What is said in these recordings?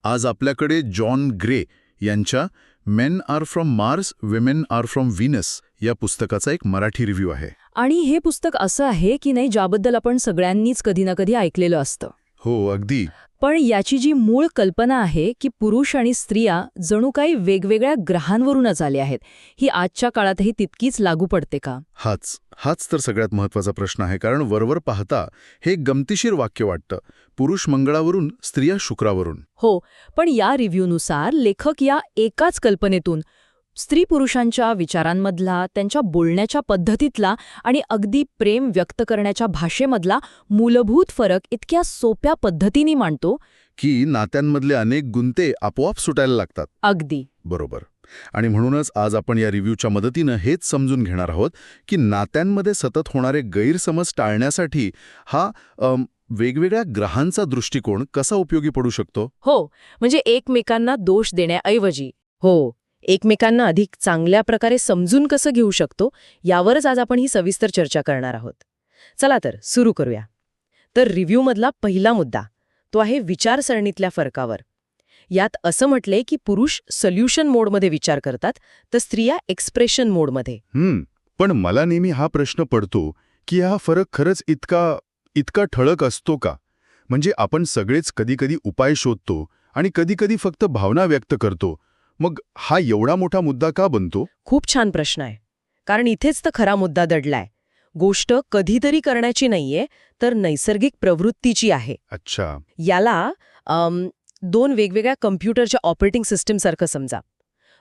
आज आपल्याकडे John Gray यांच्या men are from Mars, women are from Venus या पुस्तकाचा एक मराठी रिव्ह्यू आहे. आणि हे पुस्तक असं आहे की नाही ज्याबद्दल आपण सगळ्यांनीच कधी ना कधी ऐकलेलं असतं. हो, अगदी. पण याची जी मूळ कल्पना आहे की पुरुष आणि स्त्रिया जणू काही वेगवेगळ्या ग्रहांवरूनच आले आहेत, ही आजच्या काळातही तितकीच लागू पडते का? हाच तर सगळ्यात महत्त्वाचा प्रश्न आहे. कारण वरवर पाहता हे एक गमतीशीर वाक्य वाटतं, पुरुष मंगळावरून, स्त्रिया शुक्रावरून. हो, पण या रिव्ह्यूनुसार लेखक या एकाच कल्पनेतून स्त्री-पुरुषांच्या विचारांमधला, त्यांच्या बोलण्याच्या पद्धतीतला आणि अगदी प्रेम व्यक्त करण्याच्या भाषेमधला मूलभूत फरक इतक्या सोप्या पद्धतीने मांडतो की नात्यांमधले अनेक गुंते आपोआप सुटायला लागतात. अगदी बरोबर. आणि म्हणूनच आज आपण या रिव्ह्यूच्या मदतीनं हेच समजून घेणार आहोत की नात्यांमध्ये सतत होणारे गैरसमज टाळण्यासाठी हा वेगवेगळ्या ग्रहांचा दृष्टिकोन कसा उपयोगी पडू शकतो. हो, म्हणजे एकमेकांना दोष देण्याऐवजी एकमेकांना अधिक चांगल्या प्रकारे समजून कसं घेऊ शकतो यावरच आज आपण ही सविस्तर चर्चा करणार आहोत. चला तर सुरू करूया. तर रिव्ह्यूमधला पहिला मुद्दा तो आहे विचारसरणीतल्या फरकावर. यात असं म्हटलंय की पुरुष सोल्युशन मोडमध्ये विचार करतात तर स्त्रिया एक्सप्रेशन मोडमध्ये. पण मला नेहमी हा प्रश्न पडतो की हा फरक खरंच इतका ठळक असतो का? म्हणजे आपण सगळेच कधीकधी उपाय शोधतो आणि कधीकधी फक्त भावना व्यक्त करतो. मग हा एवढा मोठा मुद्दा का बनतो? खूप छान प्रश्न आहे. कारण इथेच तर खरा मुद्दा दडलाय. गोष्ट कधीतरी करण्याची नाहीये तर नैसर्गिक प्रवृत्तीची आहे. अच्छा. याला दोन वेगवेगळ्या कम्प्युटरच्या ऑपरेटिंग सिस्टीमसारखं समजा.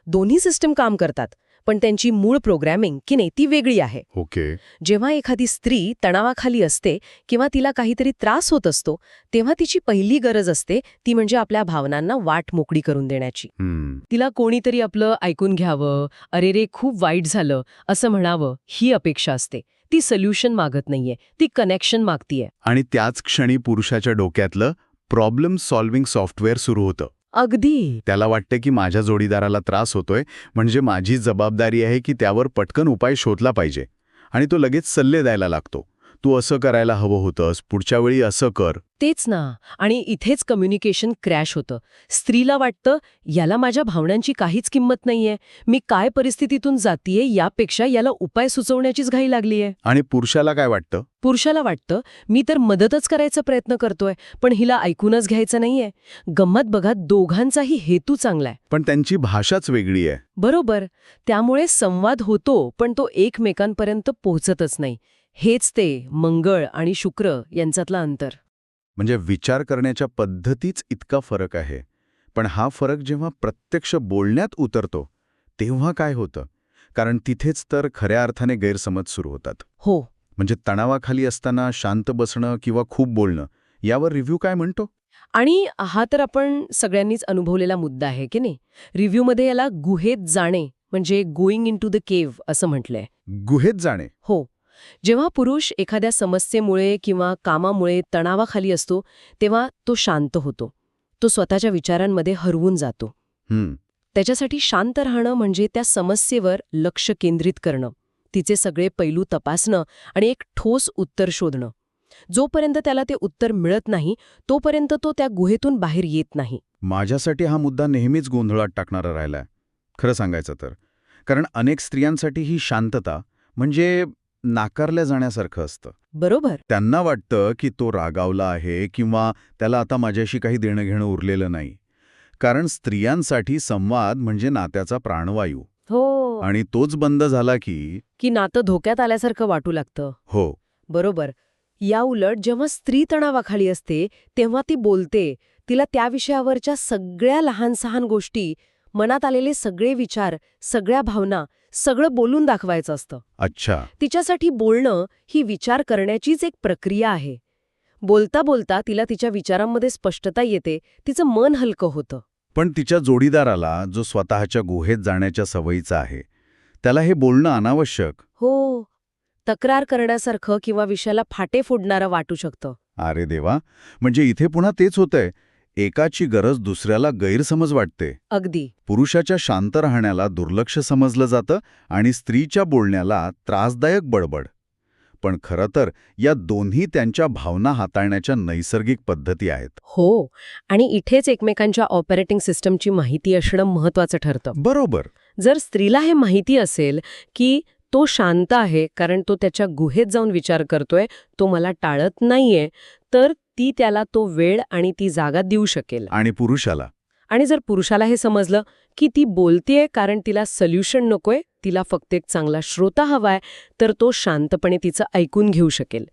दोन्ही सिस्टीम काम करतात पण त्यांची मूळ प्रोग्रॅमिंग की नाही ती वेगळी आहे. ओके. जेव्हा एखादी स्त्री तणावाखाली असते किंवा तिला काहीतरी त्रास होत असतो तेव्हा तिची पहिली गरज असते ती म्हणजे आपल्या भावनांना वाट मोकळी करून देण्याची. तिला कोणीतरी आपलं ऐकून घ्यावं, अरे रे खूप वाईट झालं असं म्हणावं ही अपेक्षा असते. ती सोल्युशन मागत नाहीये, ती कनेक्शन मागतीये. आणि त्याच क्षणी पुरुषाच्या डोक्यातलं प्रॉब्लेम सॉल्व्हिंग सॉफ्टवेअर सुरू होतं. अगदी. त्याला वाटतं की माझ्या जोडीदाराला त्रास होतोय म्हणजे माझी जबाबदारी आहे की त्यावर पटकन उपाय शोधला पाहिजे. आणि तो लगेच सल्ले द्यायला लागतो. तू असं करायला हवं होतंस, पुढच्या वेळी असं कर. तेच ना. आणि इथेच कम्युनिकेशन क्रॅश होतं. स्त्रीला वाटतं याला माझ्या भावनांची काहीच किंमत नाहीये, मी काय परिस्थितीतून जातीये यापेक्षा याला उपाय सुचवण्याचीच घाई लागलीये. आणि पुरुषाला काय वाटतं? पुरुषाला वाटतं मी तर मदतच करायचा प्रयत्न करतोय पण हिला ऐकूनच घ्यायचं नाहीये. गंमत बघा, दोघांचाही हेतू चांगलाय पण त्यांची भाषाच वेगळी आहे. बरोबर. त्यामुळे संवाद होतो पण तो एकमेकांपर्यंत पोहोचतच नाही. हेच ते मंगळ आणि शुक्र यांच्यातलं अंतर. म्हणजे विचार करण्याच्या पद्धतीच इतका फरक आहे. पण हा फरक जेव्हा प्रत्यक्ष बोलण्यात उतरतो तेव्हा काय होतं? कारण तिथेच तर खऱ्या अर्थाने गैरसमज सुरू होतात. हो. म्हणजे तणावाखाली असताना शांत बसणं किंवा खूप बोलणं यावर रिव्ह्यू काय म्हणतो? आणि हा तर आपण सगळ्यांनीच अनुभवलेला मुद्दा आहे की नाही. रिव्ह्यूमध्ये याला गुहेत जाणे म्हणजे going in to the cave असं म्हटलंय. गुहेत जाणे? हो. जेव्हा पुरुष एखाद्या समस्येमुळे किंवा कामामुळे तणावाखाली असतो तेव्हा तो शांत होतो. तो स्वतःच्या विचारांमध्ये हरवून जातो. त्याच्यासाठी शांत राहणं म्हणजे त्या समस्येवर लक्ष केंद्रित करणं, तिचे सगळे पैलू तपासणं आणि एक ठोस उत्तर शोधणं. जोपर्यंत त्याला ते उत्तर मिळत नाही तोपर्यंत तो त्या गुहेतून बाहेर येत नाही. माझ्यासाठी हा मुद्दा नेहमीच गोंधळात टाकणारा राहिलाय, खरं सांगायचं तर. कारण अनेक स्त्रियांसाठी ही शांतता म्हणजे नाकारल्या जाण्यासारखं असतं. बरोबर. त्यांना वाटतं की तो रागावला आहे किंवा त्याला आता माझ्याशी काही देणं घेणं उरलेलं नाही. कारण स्त्रियांसाठी संवाद म्हणजे नात्याचा प्राणवायू. हो. आणि तोच बंद झाला की नातं धोक्यात आल्यासारखं वाटू लागतं. हो. बरोबर. या उलट जेव्हा स्त्री तणावाखाली असते तेव्हा ती बोलते. तिला त्या विषयावरच्या सगळ्या लहान सहान गोष्टी, मनात आलेले सगळे विचार, सगळ्या भावना, सगळं बोलून दाखवायचं असतं. अच्छा. तिच्यासाठी बोलणं ही विचार करण्याचीच एक प्रक्रिया आहे. बोलता बोलता तिला तिच्या विचारांमध्ये स्पष्टता येते, तिचं मन हलकं होतं. पण तिच्या जोडीदाराला, जो स्वतःच्या गुहेत जाण्याच्या सवयीचा आहे, त्याला हे बोलणं अनावश्यक, हो, तक्रार करण्यासारखं किंवा विषयाला फाटे फोडणारं वाटू शकतं. अरे देवा. म्हणजे इथे पुन्हा तेच होतंय, एकाची गरज दुसऱ्याला गैरसमज वाटते. अगदी. पुरुषाच्या शांत राहण्याला दुर्लक्ष समजलं जातं आणि स्त्रीच्या बोलण्याला त्रासदायक बडबड. पण खरं तर या दोन्ही त्यांच्या भावना हाताळण्याच्या नैसर्गिक पद्धती आहेत. हो, आणि इथेच एकमेकांच्या ऑपरेटिंग सिस्टमची माहिती असणं महत्वाचं ठरतं. बरोबर. जर स्त्रीला हे माहिती असेल की तो शांत आहे कारण तो त्याच्या गुहेत जाऊन विचार करतोय, तो मला टाळत नाहीये, तर ती त्याला तो वेळ आणि ती जागा देऊ शकेल. आणि पुरुषाला आणि जर पुरुषाला हे समजलं की ती बोलतेय कारण तिला सोल्युशन नकोय, तिला फक्त एक चांगला श्रोता हवाय, तर तो शांतपणे तिचं ऐकून घेऊ शकेल.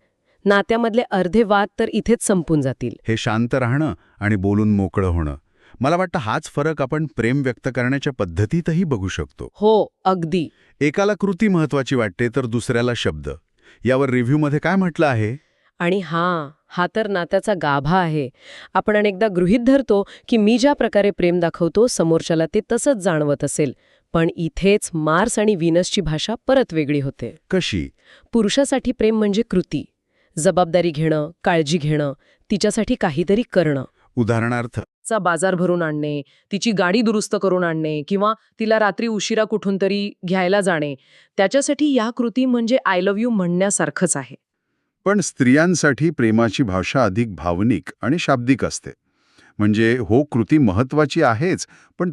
नात्यामधले अर्धे वाद तर इथेच संपून जातील. हे शांत राहणं आणि बोलून मोकळं होणं, मला वाटतं हाच फरक आपण प्रेम व्यक्त करण्याच्या पद्धतीतही बघू शकतो. हो, अगदी. एकाला कृती महत्वाची वाटते तर दुसऱ्याला शब्द. यावर रिव्ह्यूमध्ये काय म्हटलं आहे? आणि हा तर नात्याचा गाभा आहे. आपण अनेकदा गृहीत धरतो की मी ज्या प्रकारे प्रेम दाखवतो समोरच्याला ते तसंच जाणवत असेल, पण इथेच मार्स आणि व्हीनसची भाषा परत वेगळी होते. कशी? पुरुषासाठी प्रेम म्हणजे कृती, जबाबदारी घेणं, काळजी घेणं, तिच्यासाठी काहीतरी करणं. उदाहरणार्थ चा बाजार भरून आणणे, तिची गाडी दुरुस्त करून आणणे किंवा तिला रात्री उशिरा कुठून तरी घ्यायला जाणे, त्याच्यासाठी या कृती म्हणजे आय लव्ह यू म्हणण्यासारखंच आहे. पण स्त्रियांसाठी प्रेमाची भाषा अधिक भावनिक आणि शाब्दिक असते. म्हणजे हो, कृती महत्वाची आहेच, पण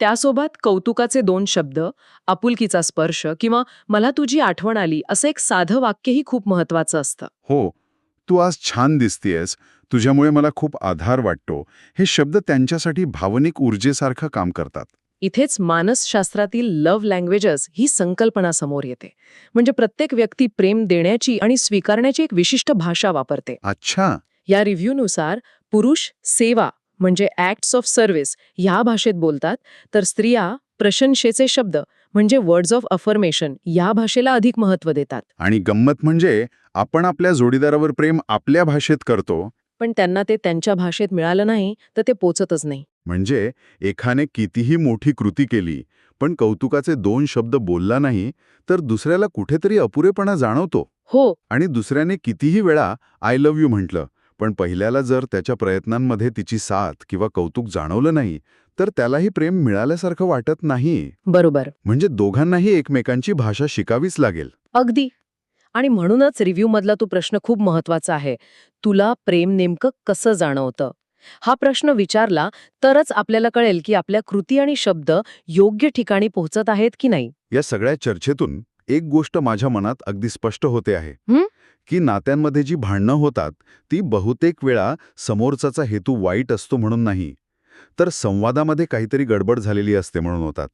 त्यासोबत कौतुकाचे 2 शब्द, आपुलकीचा स्पर्श किंवा मला तुझी आठवण आली असं एक साधं वाक्यही खूप महत्वाचं असतं. हो, तू आज छान दिसतेयस, तुझ्यामुळे मला खूप आधार वाटतो, हे शब्द त्यांच्यासाठी भावनिक ऊर्जेसारखं काम करतात. इथेच मानसशास्त्रातील लव्ह लँग्वेजेस ही संकल्पना समोर येते. म्हणजे प्रत्येक व्यक्ती प्रेम देण्याची आणि स्वीकारण्याची एक विशिष्ट भाषा वापरते. अच्छा. या रिव्ह्यूनुसार पुरुष सेवा म्हणजे ॲक्ट्स ऑफ सर्व्हिस ह्या भाषेत बोलतात, तर स्त्रिया प्रशंसेचे शब्द म्हणजे वर्ड्स ऑफ अफर्मेशन या भाषेला अधिक महत्त्व देतात. आणि गंमत म्हणजे आपण आपल्या जोडीदारावर प्रेम आपल्या भाषेत करतो, पण त्यांना ते त्यांच्या भाषेत मिळालं नाही तर ते पोचतच नाही. म्हणजे एकाने कितीही मोठी कृती केली, पण कौतुकाचे 2 शब्द बोलला नाही, तर दुसऱ्याला कुठेतरी अपुरेपणा जाणवतो. हो, आणि दुसऱ्याने कितीही वेळा आय लव्ह यू म्हटलं, पण पहिल्याला जर त्याच्या प्रयत्नांमध्ये तिची साथ किंवा कौतुक जाणवलं नाही, तर त्यालाही प्रेम मिळाल्यासारखं वाटत नाही. बरोबर. म्हणजे दोघांनाही एकमेकांची भाषा शिकावीच लागेल. अगदी. आणि म्हणूनच रिव्ह्यूमधला तो प्रश्न खूप महत्वाचा आहे. तुला प्रेम नेमकं कसं जाणवतं? हा प्रश्न विचारला तरच आपल्याला कळेल की आपल्या कृती आणि शब्द योग्य ठिकाणी पोहोचत आहेत की नाही. या सगळ्या चर्चेतून एक गोष्ट माझ्या मनात अगदी स्पष्ट होते आहे, की नात्यांमध्ये जी भांडणं होतात ती बहुतेक वेळा समोरचाचा हेतू वाईट असतो म्हणून नाही, तर संवादामध्ये काहीतरी गडबड झालेली असते म्हणून होतात.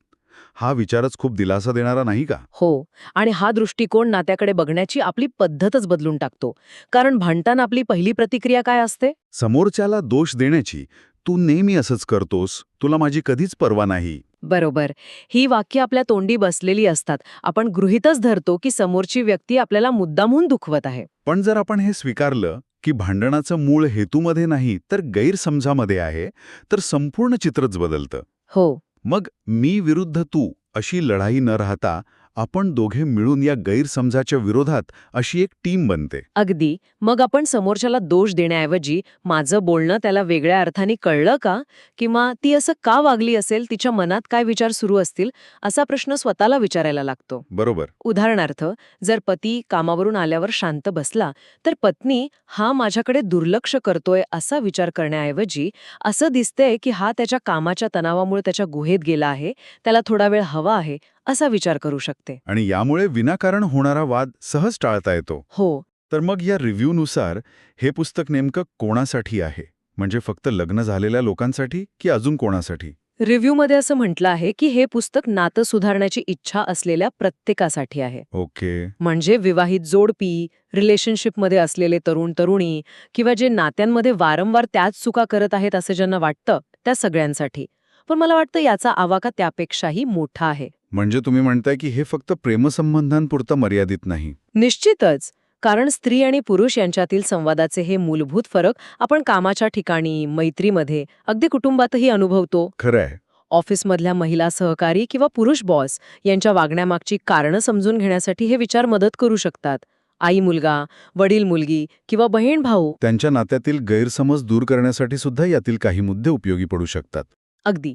हा विचारच खूप दिलासा देणारा नाही का? हो, आणि हा दृष्टिकोन नात्याकडे बघण्याची आपली पद्धतच बदलून टाकतो. कारण भांडताना आपली पहिली प्रतिक्रिया काय असते? समोरच्याला दोष देण्याची. तू नेहमी असंच करतोस, तुला माझी कधीच पर्वा नाही. बरोबर. ही वाक्य आपल्या तोंडी बसलेली असतात. आपण गृहीतच धरतो की समोरची व्यक्ती आपल्याला मुद्दामहून दुखवत आहे. पण जर आपण हे स्वीकारलं की भांडणाचं मूळ हेतूमध्ये नाही तर गैरसमजामध्ये आहे, तर संपूर्ण चित्रच बदलतं. हो, मग मी विरुद्ध तू अशी लढाई न राहता आपण दोघे मिळून या गैरसमजाच्या विरोधात अशी एक टीम बनते. अगदी. मग आपण समोरच्याला दोष देण्याऐवजी माझं बोलणं त्याला वेगळ्या अर्थाने कळलं का? किंवा ती असं का वागली असेल, तिच्या मनात काय विचार सुरू असतील, असा प्रश्न स्वतःला विचारायला लागतो. बरोबर. उदाहरणार्थ, जर पती कामावरून आल्यावर शांत बसला, तर पत्नी हा माझ्याकडे दुर्लक्ष करतोय असा विचार करण्याऐवजी असं दिसतंय की हा त्याच्या कामाच्या तणावामुळे त्याच्या गुहेत गेला आहे, त्याला थोडा वेळ हवा आहे, असा विचार करू शकते. आणि यामुळे विनाकारण होणारा वाद सहज टाळता येतो. हो, तर मग या रिव्ह्यूनुसार हे पुस्तक नेमकं कोणासाठी आहे? म्हणजे फक्त लग्न झालेल्या लोकांसाठी की अजून कोणासाठी? रिव्ह्यूमध्ये असं म्हटलं आहे की हे पुस्तक नातं सुधारण्याची इच्छा असलेल्या प्रत्येकासाठी आहे. ओके. म्हणजे विवाहित जोडपी, रिलेशनशिपमध्ये असलेले तरुण तरुणी किंवा जे नात्यांमध्ये वारंवार त्याच चुका करत आहेत असं ज्यांना वाटतं, त्या सगळ्यांसाठी. पण मला वाटतं याचा आवाका त्यापेक्षाही मोठा आहे. म्हणजे तुम्ही म्हणताय की हे फक्त प्रेमसंबंधांपुरतं मर्यादित नाही. निश्चितच. कारण स्त्री आणि पुरुष यांच्यातील संवादाचे हे मूलभूत फरक आपण कामाच्या ठिकाणी, मैत्रीमध्ये, अगदी कुटुंबातही अनुभवतो. खरं आहे. ऑफिसमधल्या महिला सहकारी किंवा पुरुष बॉस यांच्या वागण्यामागची कारणं समजून घेण्यासाठी हे विचार मदत करू शकतात. आई मुलगा, वडील मुलगी किंवा बहीण भाऊ. त्यांच्या नात्यातील गैरसमज दूर करण्यासाठी सुद्धा यातील काही मुद्दे उपयोगी पडू शकतात. अगदी.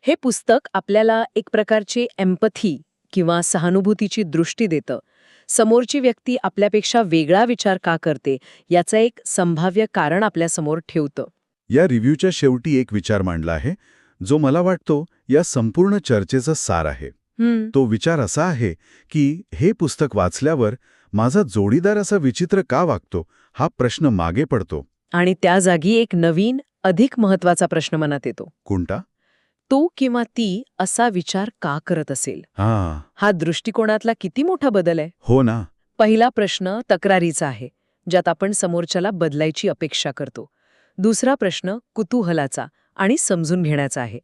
हे पुस्तक आपल्याला एक प्रकारची एम्पथी किंवा सहानुभूतीची दृष्टी देतं. समोरची व्यक्ती आपल्यापेक्षा वेगळा विचार का करते याचं एक संभाव्य कारण आपल्यासमोर ठेवतं. या रिव्ह्यूच्या शेवटी एक विचार मांडला आहे जो मला वाटतो या संपूर्ण चर्चेचा सार आहे. तो विचार असा आहे की हे पुस्तक वाचल्यावर माझा जोडीदार असा विचित्र का वागतो हा प्रश्न मागे पडतो. आणि त्या जागी एक नवीन, अधिक महत्वाचा प्रश्न मनात येतो. कोणता? तो किंवा ती असा विचार का करत असेल? हा दृष्टिकोनातला किती मोठा बदल आहे. हो ना. पहिला प्रश्न तक्रारीचा आहे, ज्यात आपण समोरच्याला बदलायची अपेक्षा करतो. दुसरा प्रश्न कुतूहलाचा आणि समजून घेण्याचा आहे.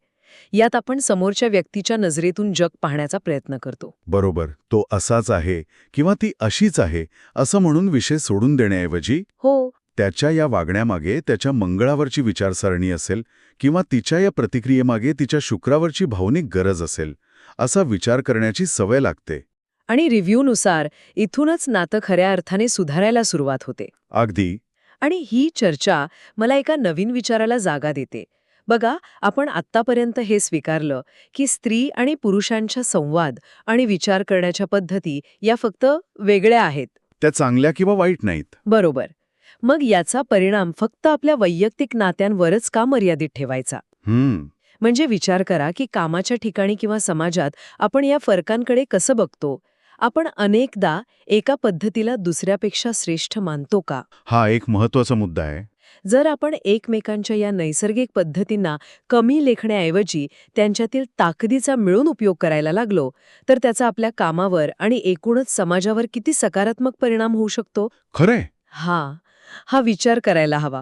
यात आपण समोरच्या व्यक्तीच्या नजरेतून जग पाहण्याचा प्रयत्न करतो. बरोबर. तो असाच आहे किंवा ती अशीच आहे असं म्हणून विषय सोडून देण्याऐवजी हो, त्याच्या या वागण्यामागे त्याच्या मंगळावरची विचारसरणी असेल किंवा तिच्या या प्रतिक्रियेमागे तिच्या शुक्रावरची भावनिक गरज असेल असा विचार करण्याची सवय लागते. आणि रिव्ह्यूनुसार इथूनच नातं खऱ्या अर्थाने सुधारायला सुरुवात होते. अगदी. आणि ही चर्चा मला एका नवीन विचाराला जागा देते. बघा, आपण आत्तापर्यंत हे स्वीकारलं की स्त्री आणि पुरुषांच्या संवाद आणि विचार करण्याच्या पद्धती या फक्त वेगळ्या आहेत. त्या चांगल्या किंवा वाईट नाहीत. बरोबर. मग याचा परिणाम फक्त आपल्या वैयक्तिक नात्यांवरच का मर्यादित ठेवायचा? म्हणजे विचार करा की कामाच्या ठिकाणी किंवा समाजात आपण या फरकांकडे कसं बघतो? आपण अनेकदा एका पद्धतीला दुसऱ्यापेक्षा श्रेष्ठ मानतो का? हा एक महत्वाचा मुद्दा आहे. जर आपण एकमेकांच्या या नैसर्गिक पद्धतींना कमी लेखण्याऐवजी त्यांच्यातील ताकदीचा मिळून उपयोग करायला लागलो तर त्याचा आपल्या कामावर आणि एकूणच समाजावर किती सकारात्मक परिणाम होऊ शकतो? खरंय. हा विचार करायला हवा.